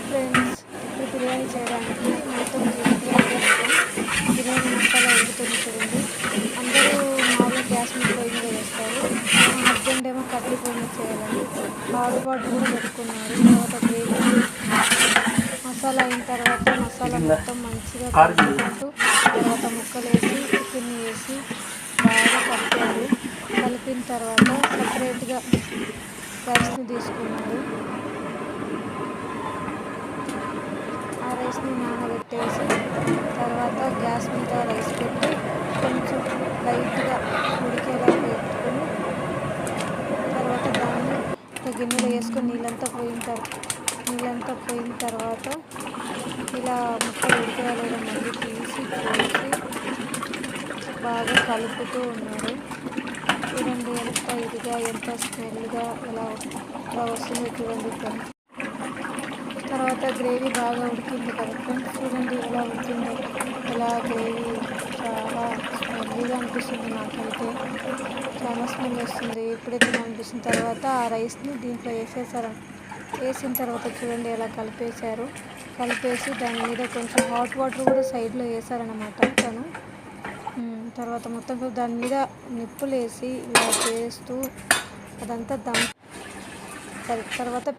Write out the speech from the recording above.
Friends, ఇప్పుడు బిర్యానీ చేయడానికి మొత్తం బిర్యానీ మసాలా ఉడుకుతుంది చూడండి. అందరూ మామూలుగా గ్యాస్ మీద పొయ్యి మీద వేస్తారు. మా హస్బెండ్ ఏమో కట్టెల పొయ్యి మీద చేయాలని హాట్ వాటర్ కూడా పెట్టుకున్నారు. తర్వాత గ్రేవీ మసాలా అయిన తర్వాత మసాలా మొత్తం మంచిగా కలుపుకుంటూ తర్వాత ముక్కలు వేసి చికెన్ వేసి బాగా కలిపారు. కలిపిన తర్వాత సపరేట్గా రైస్ని తీసుకున్నారు. ఆ రైస్ని నానబెట్టేసి తర్వాత గ్యాస్ మీద రైస్ పెట్టి కొంచెం లైట్గా ఉడికేలా పెట్టుకొని తర్వాత దాన్ని గిన్నెలో వేసుకొని నీళ్ళంతా పోయిన తర్వాత ఇలా ముక్కలు ఉడికేలా మళ్ళీ తీసి పోసి బాగా కలుపుతూ ఉన్నారు. చూడండి ఎంత ఇదిగా ఎంత స్మెల్గా ఇలా వస్తుందో చూడండి ఫ్రెండ్స్. తర్వాత గ్రేవీ బాగా ఉడికింది కదా ఫ్రెండ్స్, చూడండి ఎలా ఉడికిందో. ఇలా గ్రేవీ చాలా స్మెల్లీగా అనిపిస్తుంది, నాకైతే చాలా స్మెల్ వస్తుంది. ఇప్పుడే తినాలనిపిస్తుంది. తర్వాత ఆ రైస్ని దీంట్లో వేసిన తర్వాత చూడండి ఎలా కలిపేసి దాని మీద కొంచెం హాట్ వాటర్ కూడా సైడ్లో వేసారనమాట తను. తర్వాత మొత్తం దాని మీద నిప్పులు వేసి ఇలా చేస్తూ అదంతా తర్వాత